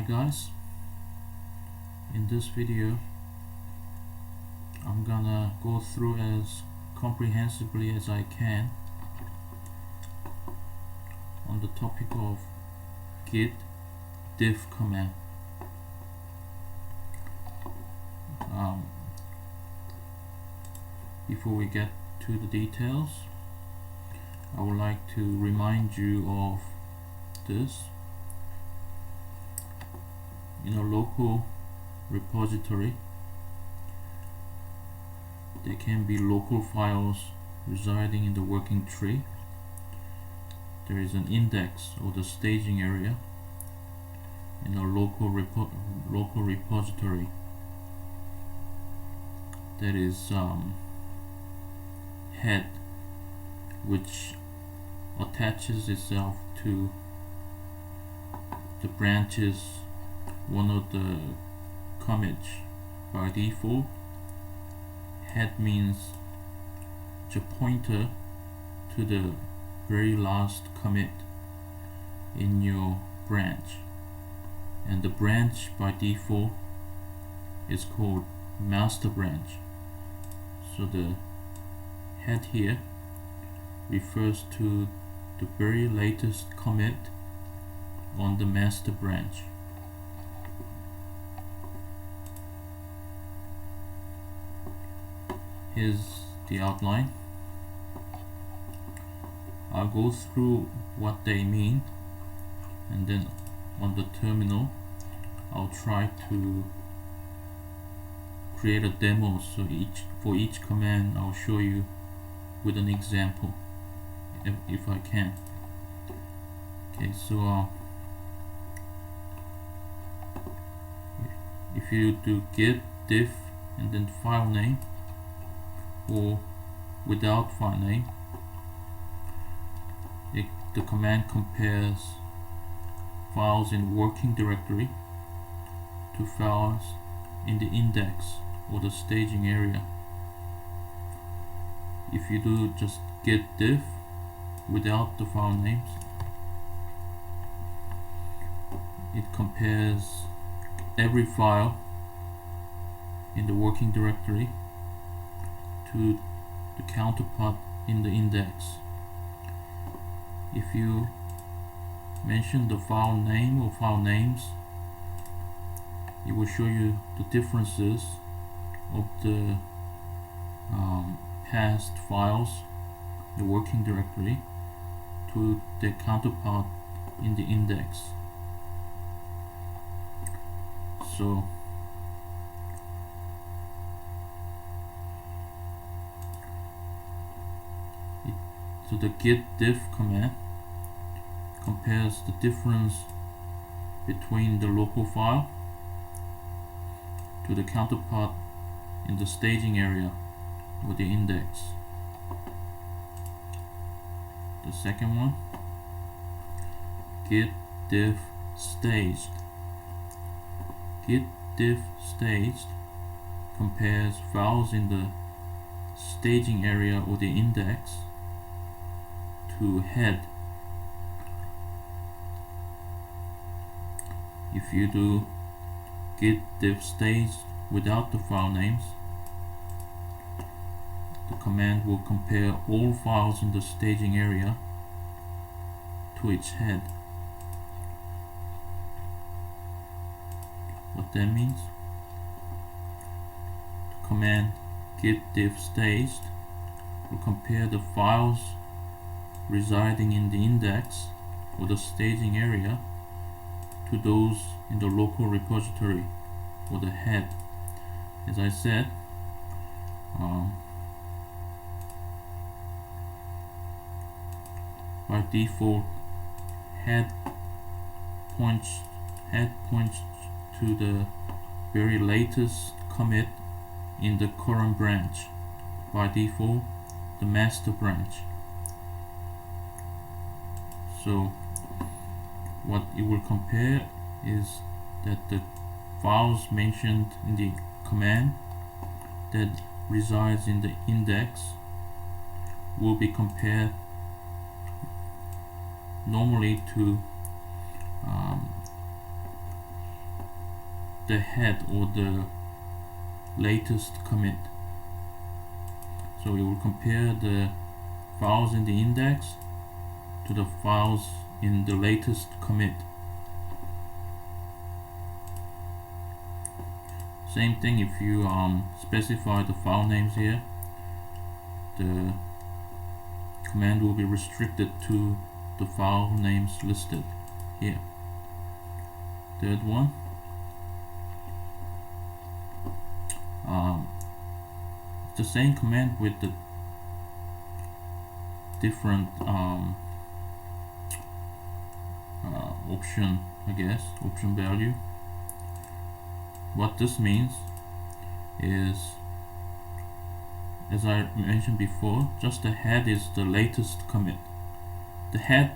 Hi guys, in this video I'm gonna go through as comprehensively as I can on the topic of git diff command. Before we get to the details, I would like to remind you of this. In a local repository, there can be local files residing in the working tree. There is an index or the staging area in a local repository that is head, which attaches itself to the branches one of the commits. By default, head means it's a pointer to the very last commit in your branch, and the branch by default is called master branch. So the head here refers to the very latest commit on the master branch. Here's the outline. I'll go through what they mean, and then on the terminal I'll try to create a demo, so for each command I'll show you with an example if I can. Okay, so if you do git diff and then file name, or without file name, the command compares files in working directory to files in the index or the staging area. If you do just git diff without the file names, it compares every file in the working directory to the counterpart in the index. If you mention the file name or file names, it will show you the differences of the past files, the working directory, to their counterpart in the index. So the git diff command compares the difference between the local file to the counterpart in the staging area or the index. The second one, git diff staged. Git diff staged compares files in the staging area or the index to head. If you do git diff staged without the file names, the command will compare all files in the staging area to its head. What that means, the command git diff staged will compare the files residing in the index or the staging area to those in the local repository or the head. As I said, by default, head points to the very latest commit in the current branch. By default, the master branch. So what it will compare is that the files mentioned in the command that resides in the index will be compared normally to the head or the latest commit. So we will compare the files in the index to the files in the latest commit. Same thing if you specify the file names here, the command will be restricted to the file names listed here. Third one, it's the same command with the different option, I guess, option value. What this means is, as I mentioned before, just the head is the latest commit. The head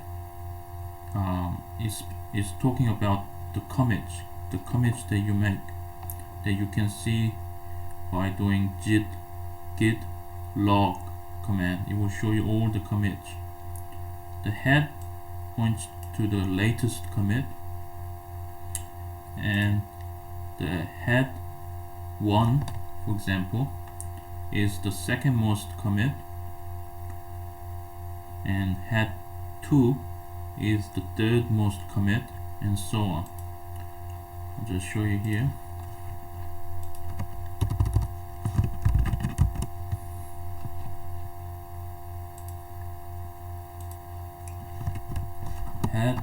is talking about the commits that you make, that you can see by doing git log command. It will show you all the commits. The head points to the latest commit, and the head 1, for example, is the second most commit, and head 2 is the third most commit, and so on. I'll just show you here. Head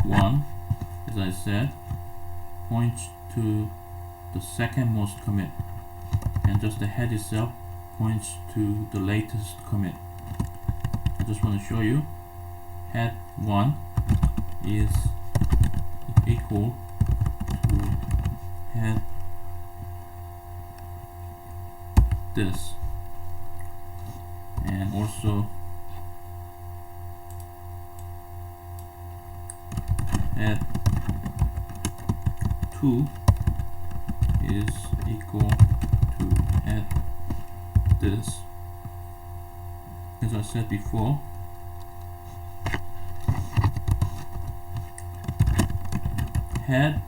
1, as I said, points to the second most commit, and just the head itself points to the latest commit. I just want to show you, head 1 is equal to head this, and also head 2 is equal to head this. As I said before, head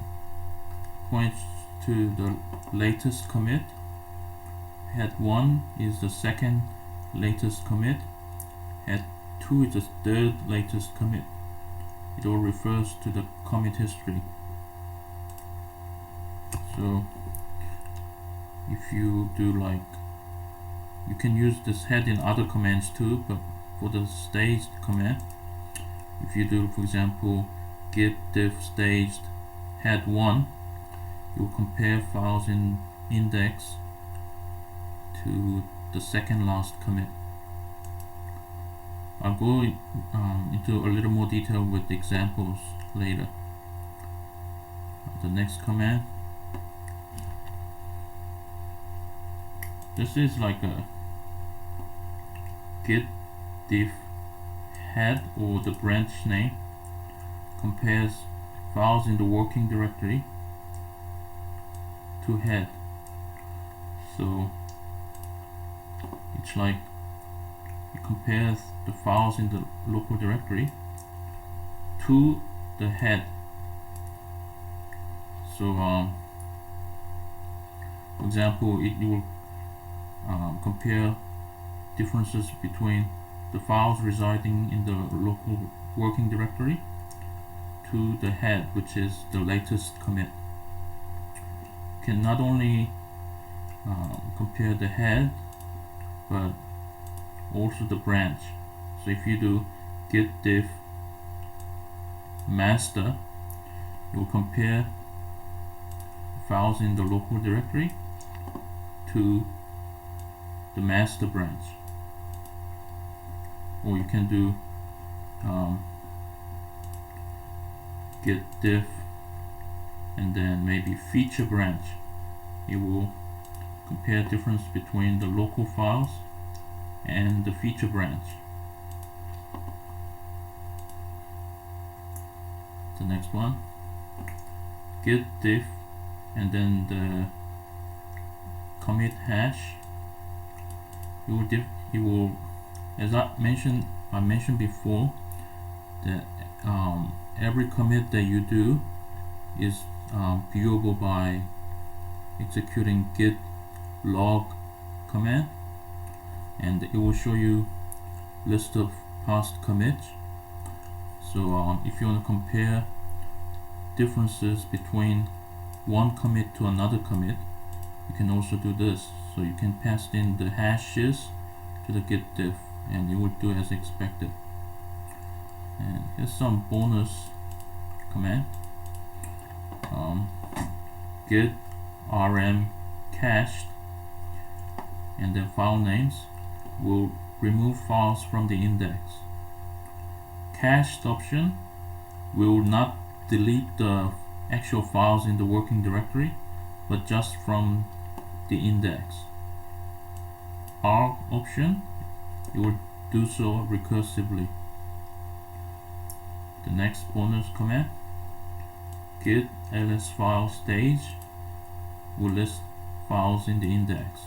points to the latest commit, head 1 is the second latest commit, head 2 is the third latest commit. It all refers to the commit history. So if you do, like, you can use this head in other commands too, but for the staged command, if you do, for example, git diff staged head 1, you will compare files in index to the second last commit. I'll go into a little more detail with examples later. The next command, this is like a git diff head, or the branch name, compares files in the working directory to head. So it's like it compares the files in the local directory to the head. So for example, it will compare differences between the files residing in the local working directory to the head, which is the latest commit. You can not only compare the head, but also the branch. So if you do git diff master, you will compare files in the local directory to the master branch. Or you can do git diff and then maybe feature branch. It will compare difference between the local files and the feature branch. The next one, git diff and then the commit hash. It will, as I mentioned before, that every commit that you do is viewable by executing git log command, and it will show you list of past commits. So if you want to compare differences between one commit to another commit, you can also do this. So you can pass in the hashes to the git diff, and it will do as expected. And here's some bonus command. Git rm cached, and then file names will remove files from the index. Cached option will not delete the actual files in the working directory, but just from the index. Arg option, it will do so recursively. The next bonus command, git ls file stage, will list files in the index.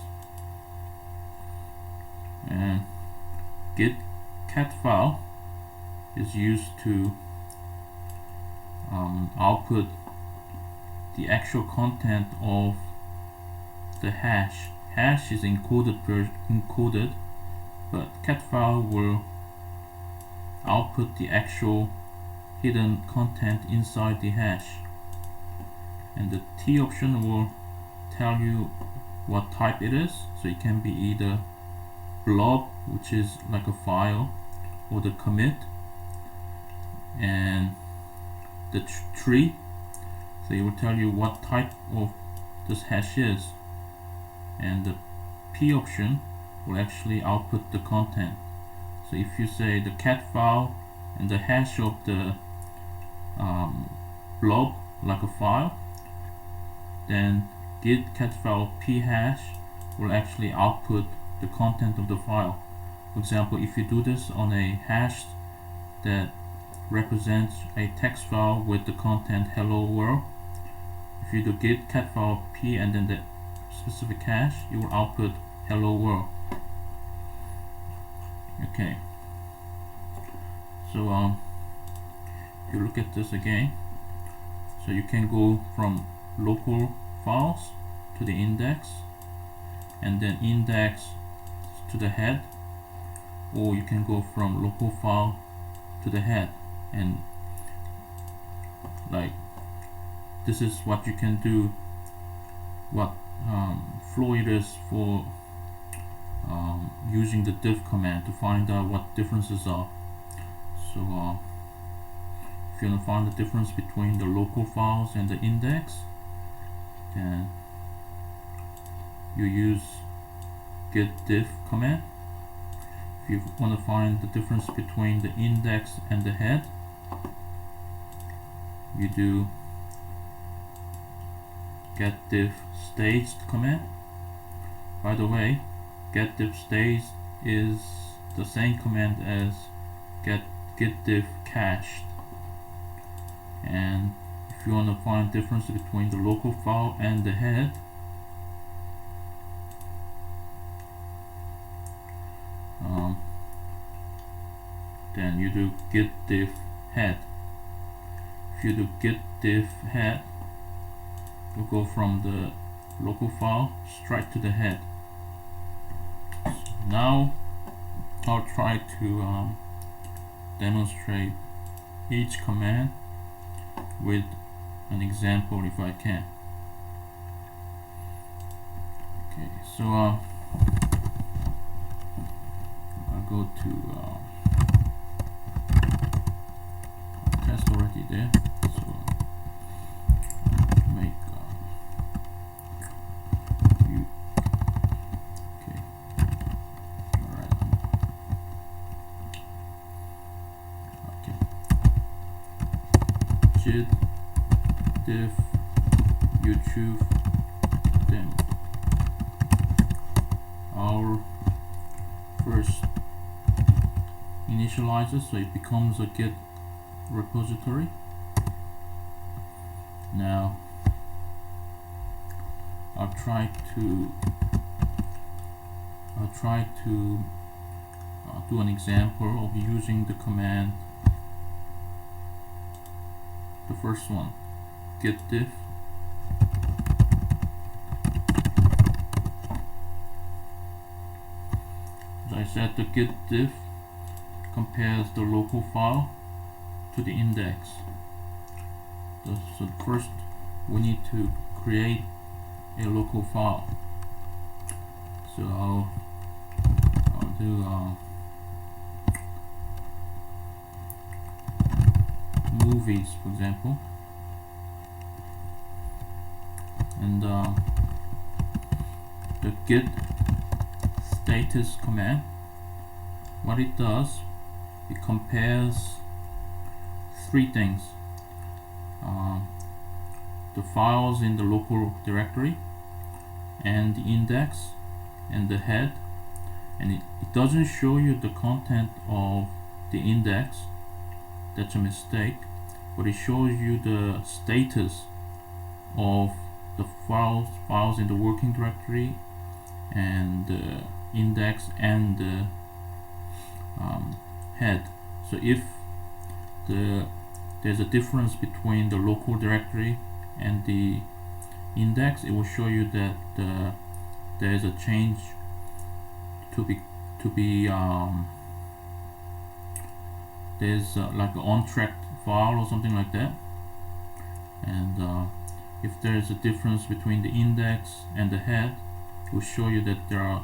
And git cat file is used to output the actual content of the hash. Hash is encoded, but cat file will output the actual hidden content inside the hash. And the T option will tell you what type it is, so it can be either blob, which is like a file, or the commit, and the tree, so it will tell you what type of this hash is. And the P option will actually output the content. So if you say the cat file and the hash of the blob, like a file, then git cat file p hash will actually output the content of the file. For example, if you do this on a hash that represents a text file with the content hello world, if you do git cat file p and then the specific hash, it will output hello world. Okay, so if you look at this again, so you can go from local files to the index, and then index to the head, or you can go from local file to the head. And like this is what you can do, what flow it is for using the diff command to find out what differences are. So if you want to find the difference between the local files and the index, then you use git diff command. If you want to find the difference between the index and the head, you do get diff staged command. By the way, get diff staged is the same command as git diff cached. And if you want to find difference between the local file and the head, then you do git diff head. If you do git diff head, you go from the local file straight to the head. Now I'll try to demonstrate each command with an example if I can. Okay, so I'll go to test already there, so make you okay, alright, okay, git diff YouTube demo. Our first initializes, so it becomes a git repository. Now I'll try to do an example of using the command, the first one, git diff I said the git diff compares the local file to the index. So first we need to create a local file. So I'll do movies, for example, and the git status command, what it does, it compares three things: the files in the local directory, and the index, and the head. And it doesn't show you the content of the index. That's a mistake, but it shows you the status of the files in the working directory, and the index, and the head. So if there's a difference between the local directory and the index, it will show you that there's a change to be there's like an on-tracked file or something like that. And if there's a difference between the index and the head, it will show you that there are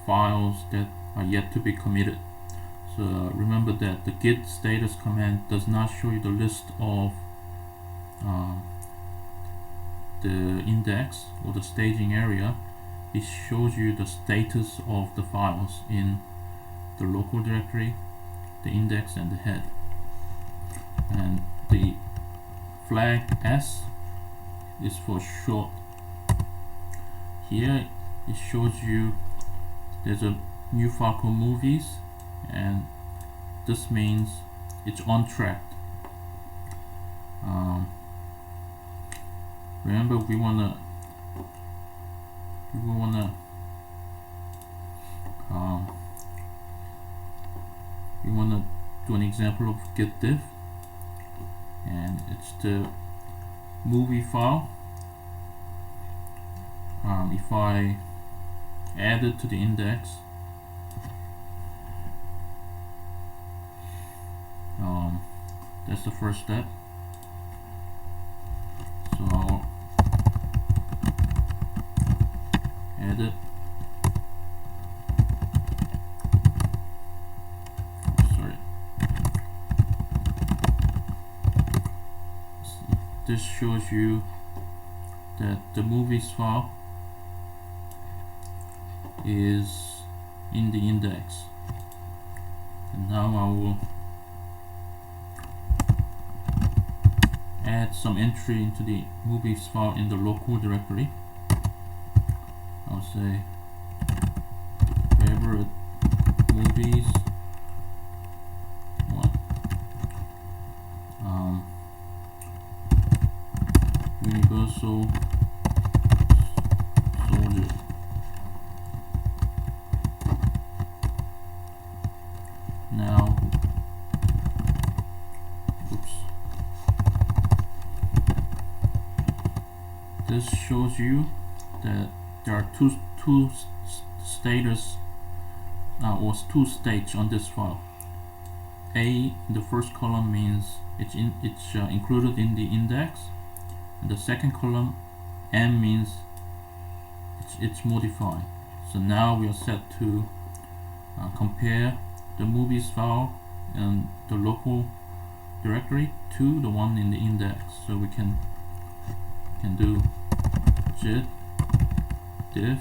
files that are yet to be committed. So remember that the git status command does not show you the list of the index or the staging area. It shows you the status of the files in the local directory, the index, and the head. And the flag S is for short. Here it shows you there's a new file called movies, and this means it's on-tracked. Remember, we wanna do an example of git diff, and it's the movie file. If I add it to the index, that's the first step. So I'll add it. This shows you that the movies file is in the index. And now I will add some entry into the movies file in the local directory. I'll say favorite movies 1. Universal Soldier. Now, this shows you that there are two status or two states on this file. A in the first column means it's included in the index, and the second column, M, means it's modified. So now we are set to compare the movies file and the local directory to the one in the index. So we can do git diff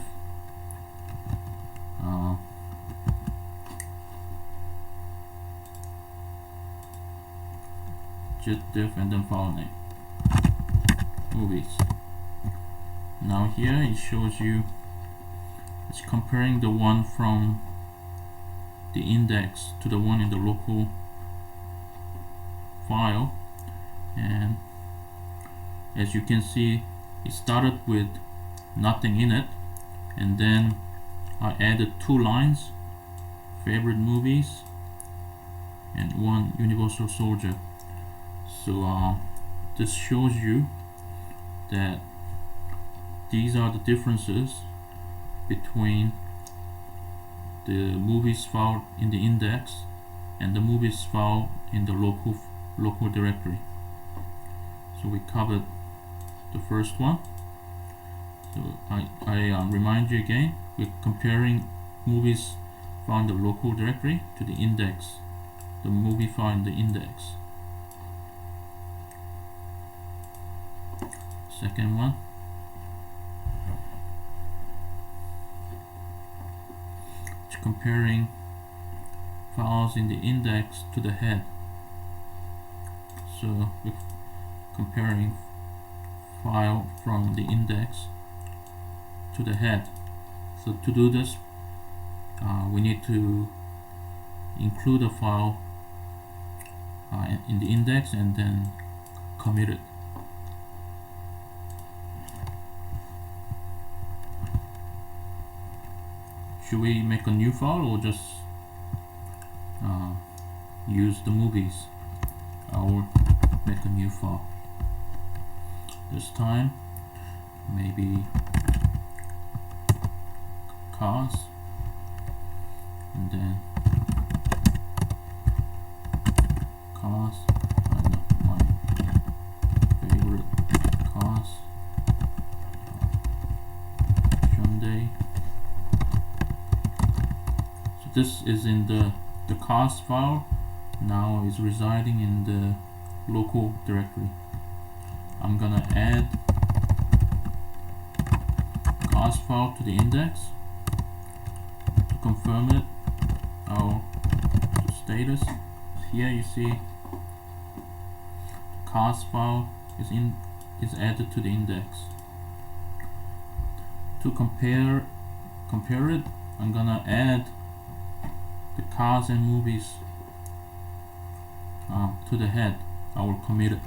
git diff and then file name movies. Now here it shows you it's comparing the one from the index to the one in the local file, and as you can see, it started with nothing in it, and then I added 2 lines, favorite movies, and 1 Universal Soldier. So this shows you that these are the differences between the movies file in the index and the movies file in the local directory. So we covered the first one. So I remind you again, we're comparing movies found in the local directory to the index, the movie file in the index. Second one, it's comparing files in the index to the head. So we're comparing file from the index to the head. So to do this, we need to include a file in the index and then commit it. Should we make a new file or just use the movies? I will make a new file. This time, maybe cars, and then cars. I know my favorite cars. Hyundai. So this is in the cars file. Now is residing in the local directory. I'm gonna add cars file to the index to confirm it. Our status here, you see cars file is added to the index. To compare it, I'm gonna add the cars and movies to the head. I will commit it.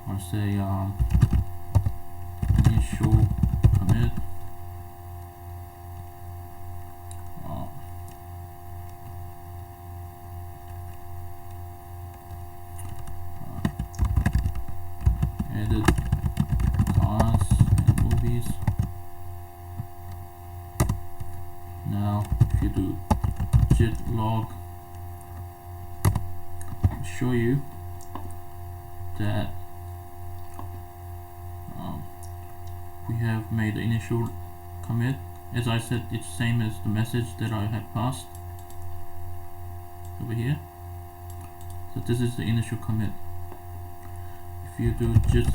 I'll say initial commit edit cars and movies. Now if you do git log, I'll show you that we have made the initial commit. As I said, it's same as the message that I had passed over here. So this is the initial commit. If you do git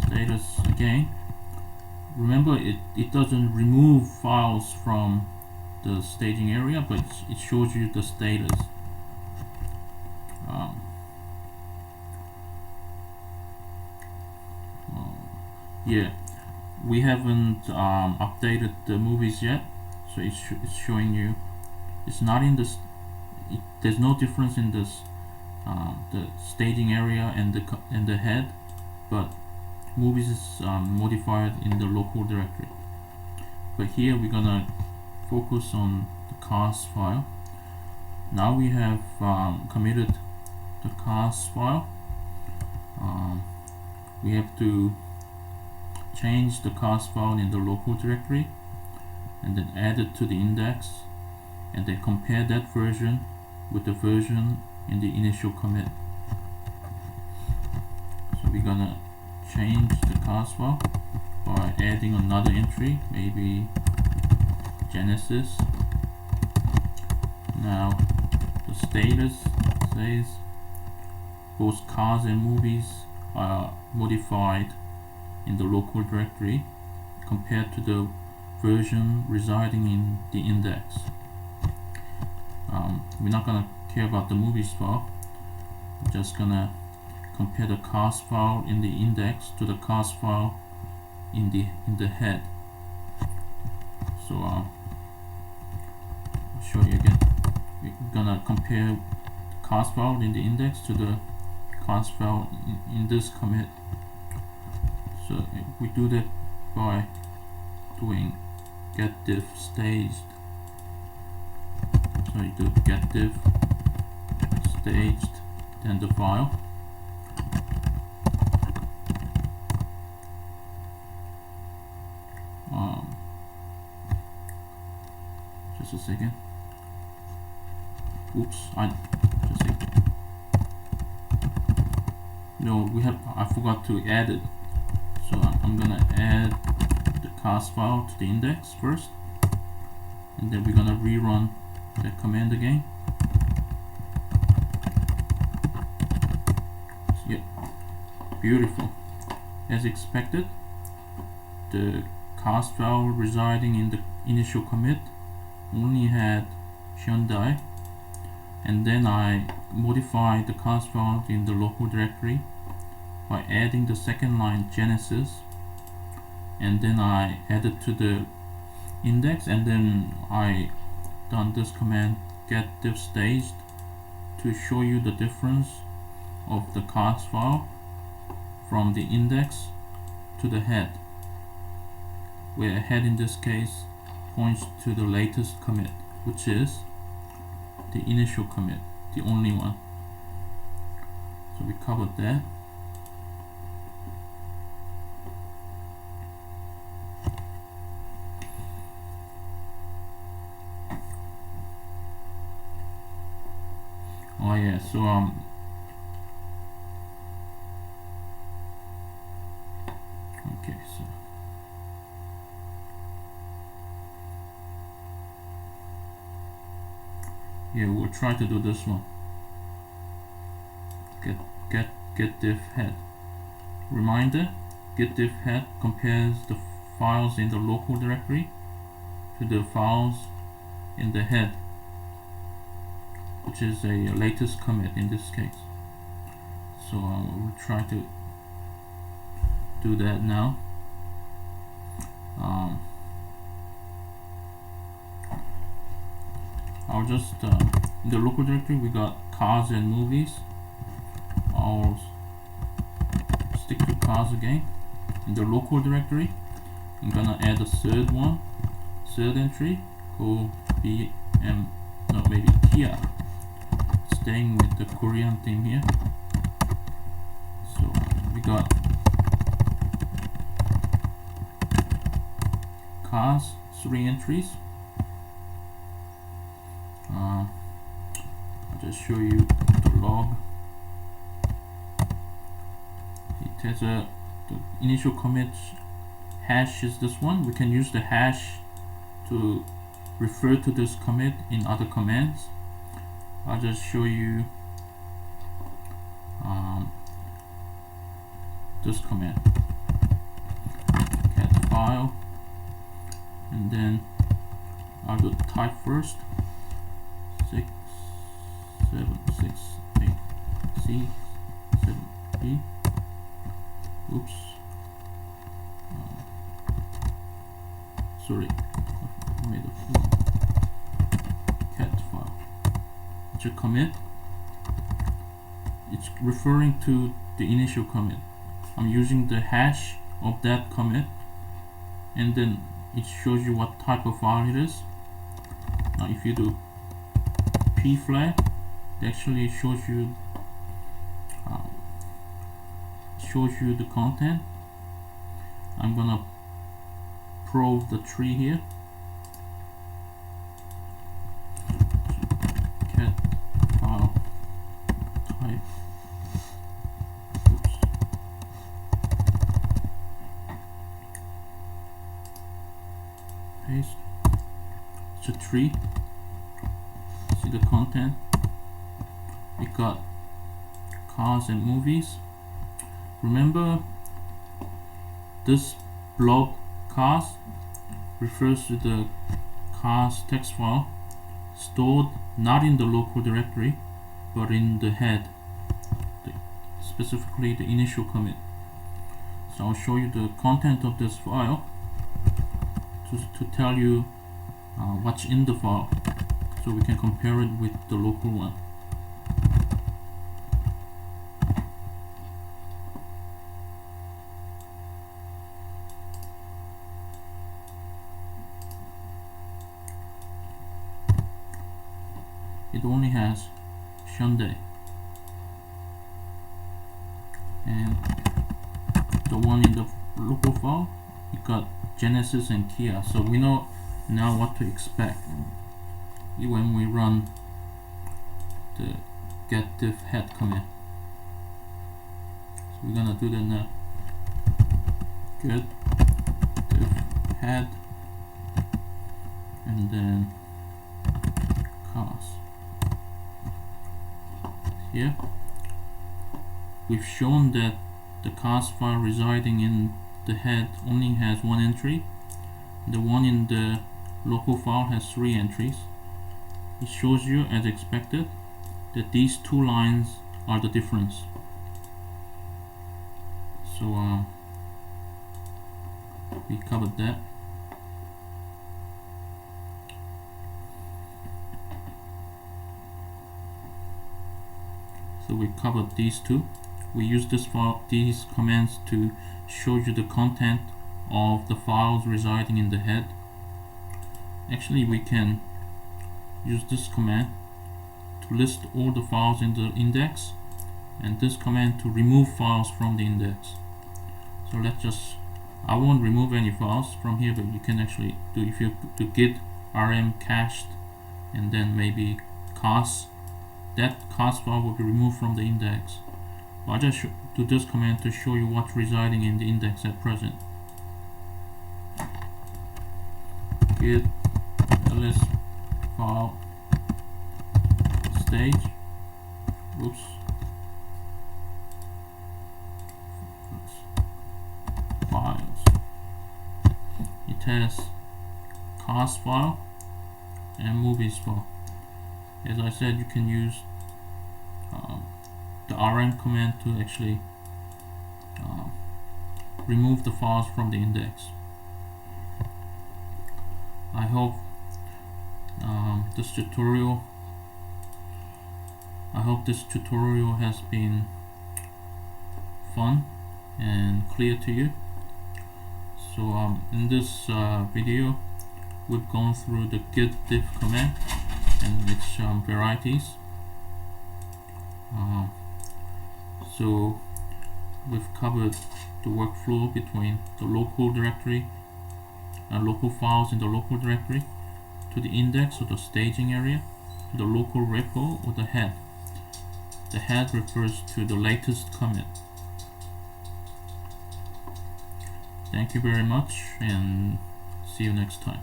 status again, remember it doesn't remove files from the staging area, but it shows you the status. Yeah, we haven't updated the movies yet, so it's showing you it's not in this. There's no difference in this the staging area and the head, but movies is modified in the local directory. But here we're gonna focus on the cars file. Now we have committed the cars file. We have to change the cars file in the local directory and then add it to the index and then compare that version with the version in the initial commit. So we're gonna change the cars file by adding another entry, maybe Genesis. Now the status says both cars and movies are modified in the local directory compared to the version residing in the index. We're not gonna care about the movies file. We're just gonna compare the cars file in the index to the cars file in the head. So I'll show you again. We're gonna compare the cars file in the index to the cars file in this commit. So we do that by doing get diff staged. So you do get diff staged, then the file. Just a second. Oops, just a second. No, I forgot to add it. So I'm gonna add the cast file to the index first, and then we're gonna rerun that command again. Yeah, beautiful. As expected, the cast file residing in the initial commit only had Hyundai, and then I modified the cast file in the local directory by adding the second line Genesis, and then I added to the index, and then I done this command get diff staged to show you the difference of the cast file from the index to the head, where head in this case points to the latest commit, which is the initial commit, the only one. So we covered that. Oh yeah, so okay, so yeah, we'll try to do this one. Get diff head. Reminder, get diff head compares the files in the local directory to the files in the head, which is a latest commit in this case. So we'll try to do that now. I'll just in the local directory we got cars and movies. I'll stick to cars again. In the local directory, I'm gonna add a third entry called maybe Kia. Staying with the Korean theme here. So we got cars, 3 entries. I'll just show you the log. It has the initial commit hash is this one. We can use the hash to refer to this commit in other commands. I'll just show you this command, cat file, and then I'll do type first, 6768C 7B. Oops, sorry, I made a cat file. It's a commit. It's referring to the initial commit. I'm using the hash of that commit, and then it shows you what type of file it is. Now if you do p flag, it actually shows you the content. I'm gonna probe the tree here. Cat file type. Oops. Paste. It's a tree. See the content. We got cars and movies. Remember, this blob cars refers to the cars text file stored not in the local directory but in the head, specifically the initial commit. So I'll show you the content of this file to tell you what's in the file, so we can compare it with the local one. It only has Hyundai, and the one in the local file, it got Genesis and Kia. So we know now what to expect. when we run the get diff head command. So we're gonna do that now. Get diff head and then cos. Here we've shown that the cos file residing in the head only has one entry. The one in the local file has 3 entries. It shows you, as expected, that these 2 lines are the difference. So we covered that. So we covered these 2. We use these commands to show you the content of the files residing in the head. Actually, we can use this command to list all the files in the index, and this command to remove files from the index. So I won't remove any files from here, but you can actually do, if you do git rm cached and then maybe cos, that cos file will be removed from the index. I'll just do this command to show you what's residing in the index at present. Git ls file stage. Oops. Files. It has cos file and movies file. As I said, you can use the rm command to actually remove the files from the index. I hope this tutorial has been fun and clear to you. So in this video we've gone through the get diff command and its varieties. So we've covered the workflow between the local directory and local files in the local directory to the index or the staging area, to the local repo or the head. The head refers to the latest commit. Thank you very much and see you next time.